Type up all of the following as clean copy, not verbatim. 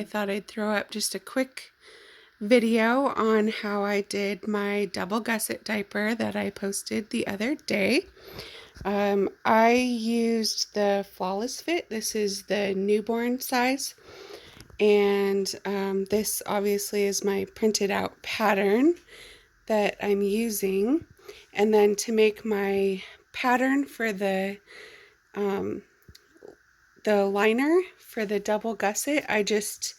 thought I'd throw up just a quick video on how I did my double gusset diaper that I posted the other day. I used the Flawless Fit. This is the newborn size, and this obviously is my printed out pattern that I'm using. And then to make my pattern for the liner for the double gusset, I just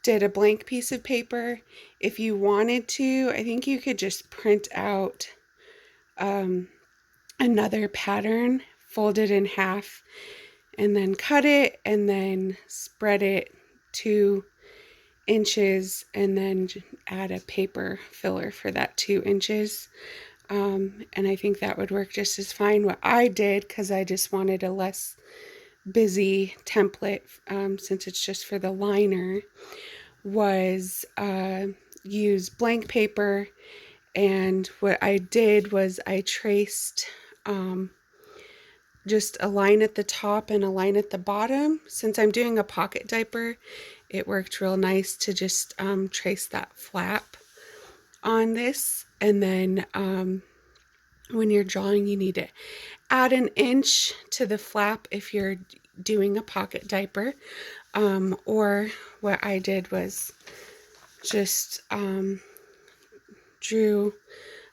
did a blank piece of paper. If you wanted to, I think you could just print out another pattern, fold it in half, and then cut it, and then spread it 2 inches, and then add a paper filler for that 2 inches. And I think that would work just as fine. What I did, because I just wanted a less busy template, since it's just for the liner, was use blank paper. And what I did was I traced just a line at the top and a line at the bottom. Since I'm doing a pocket diaper, it worked real nice to just trace that flap on this. And then when you're drawing, you need to add 1 inch to the flap if you're doing a pocket diaper. Or what I did was just drew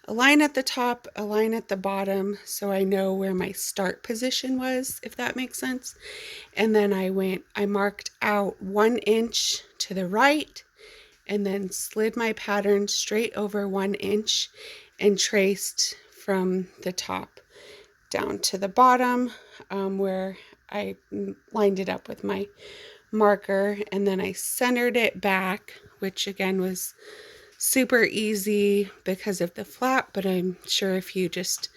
a line at the top, a line at the bottom, so I know where my start position was, if that makes sense. And then I marked out 1 inch to the right, and then slid my pattern straight over 1 inch and traced from the top down to the bottom, where I lined it up with my marker, and then I centered it back, which again was super easy because of the flap, but I'm sure if you just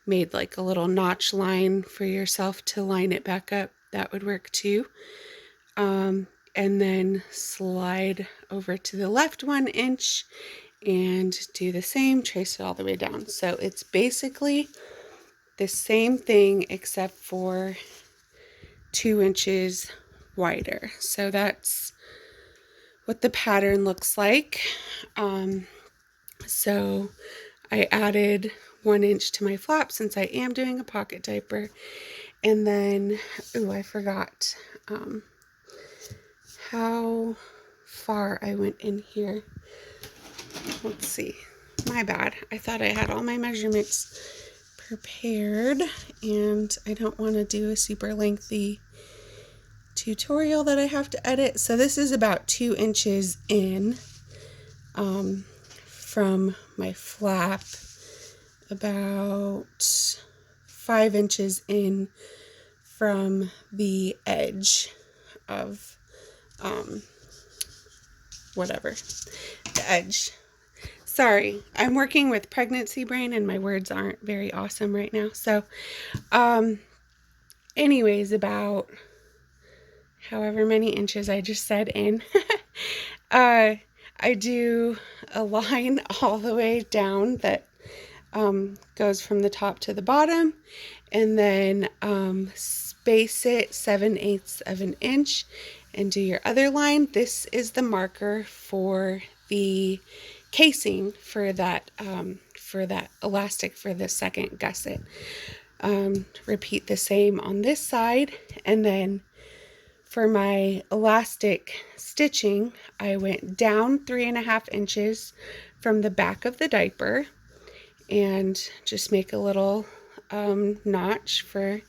made like a little notch line for yourself to line it back up, that would work too. And then slide over to the left 1 inch and do the same, trace it all the way down. So it's basically the same thing except for 2 inches wider. So that's what the pattern looks like. So I added 1 inch to my flap since I am doing a pocket diaper. And then, I forgot how far I went in here. Let's see. My bad. I thought I had all my measurements prepared, and I don't want to do a super lengthy tutorial that I have to edit. So this is about 2 inches in from my flap, about 5 inches in from the edge of the edge. Sorry, I'm working with pregnancy brain and my words aren't very awesome right now. So anyways, about however many inches I just said in, I do a line all the way down that goes from the top to the bottom, and then space it 7/8 of an inch and do your other line. This is the marker for the casing for that elastic for the second gusset. Repeat the same on this side, and then for my elastic stitching, I went down 3.5 inches from the back of the diaper and just make a little notch for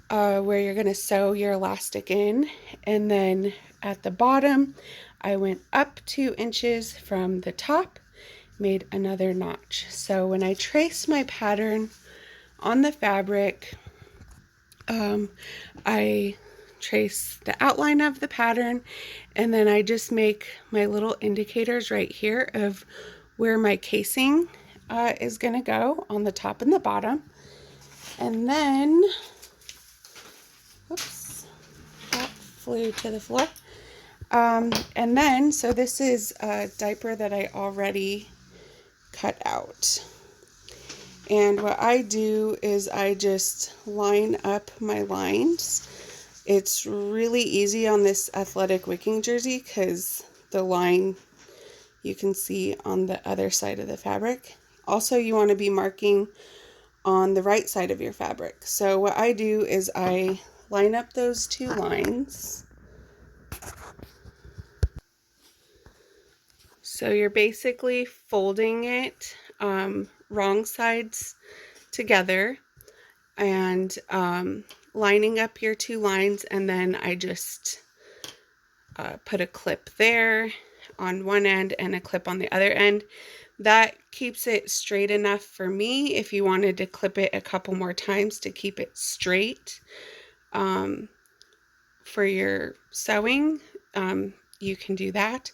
where you're going to sew your elastic in. And then at the bottom, I went up 2 inches from the top, made another notch. So when I trace my pattern on the fabric, I trace the outline of the pattern, and then I just make my little indicators right here of where my casing is going to go on the top and the bottom. And then, oops, that flew to the floor. And then, so this is a diaper that I already cut out. And what I do is I just line up my lines It's really easy on this athletic wicking jersey because the line you can see on the other side of the fabric. Also, you want to be marking on the right side of your fabric. So what I do is I line up those two lines. So you're basically folding it wrong sides together and lining up your two lines, and then I just put a clip there on one end and a clip on the other end. That keeps it straight enough for me. If you wanted to clip it a couple more times to keep it straight for your sewing, you can do that.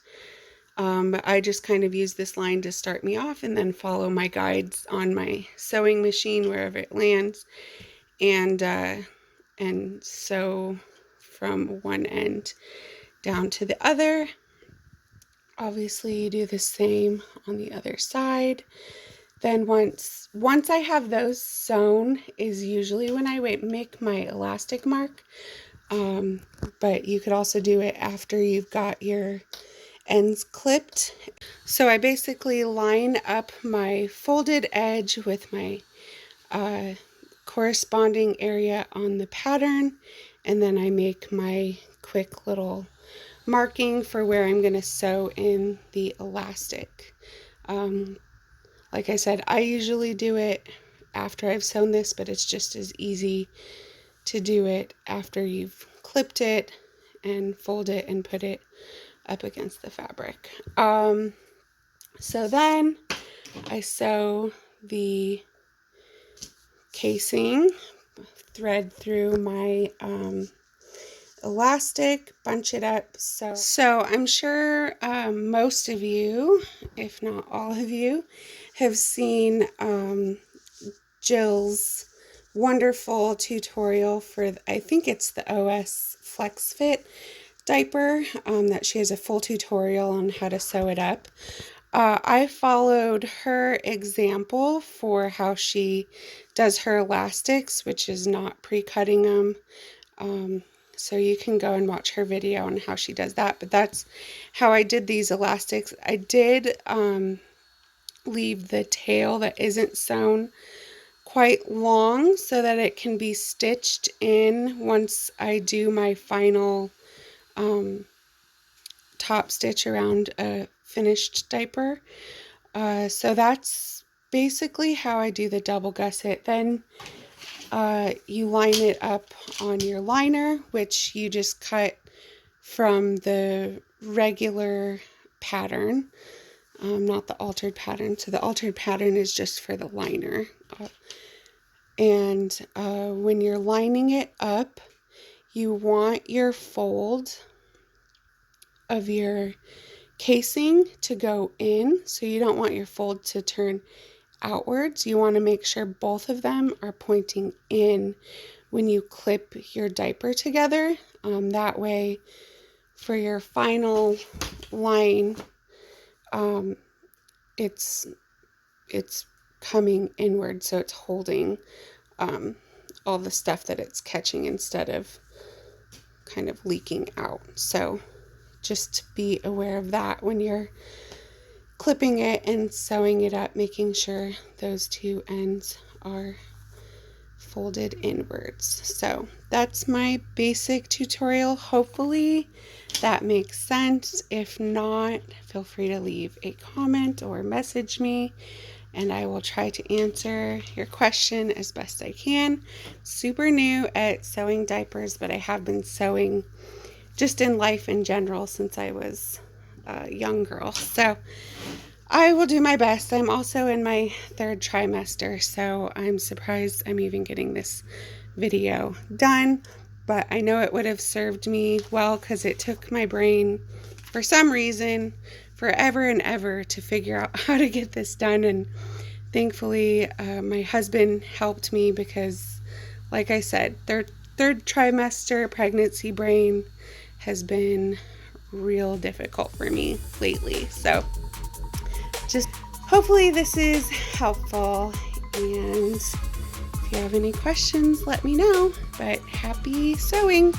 I just kind of use this line to start me off and then follow my guides on my sewing machine wherever it lands, and sew from one end down to the other. Obviously, you do the same on the other side. Then once I have those sewn is usually when I make my elastic mark. But you could also do it after you've got your ends clipped. So I basically line up my folded edge with my corresponding area on the pattern, and then I make my quick little marking for where I'm going to sew in the elastic. Like I said, I usually do it after I've sewn this, but it's just as easy to do it after you've clipped it and fold it and put it up against the fabric. So then I sew the casing, thread through my elastic, bunch it up. So I'm sure most of you, if not all of you, have seen Jill's wonderful tutorial for, I think it's the OS Flex Fit diaper, that she has a full tutorial on how to sew it up. I followed her example for how she does her elastics, which is not pre-cutting them. So you can go and watch her video on how she does that. But that's how I did these elastics. I did leave the tail that isn't sewn quite long so that it can be stitched in once I do my final top stitch around a finished diaper. So that's basically how I do the double gusset. Then you line it up on your liner, which you just cut from the regular pattern, not the altered pattern. So the altered pattern is just for the liner. And when you're lining it up, you want your fold of your casing to go in. So you don't want your fold to turn outwards. You want to make sure both of them are pointing in when you clip your diaper together. That way, for your final line, it's coming inward, so it's holding all the stuff that it's catching instead of kind of leaking out. So just be aware of that when you're clipping it and sewing it up, making sure those two ends are folded inwards. So that's my basic tutorial. Hopefully that makes sense. If not, feel free to leave a comment or message me, and I will try to answer your question as best I can. Super new at sewing diapers, but I have been sewing just in life in general since I was a young girl. So I will do my best. I'm also in my 3rd trimester, so I'm surprised I'm even getting this video done. But I know it would have served me well because it took my brain, for some reason, forever and ever to figure out how to get this done. And thankfully, my husband helped me because, like I said, third trimester pregnancy brain has been real difficult for me lately. So just hopefully this is helpful, and if you have any questions, let me know. But happy sewing!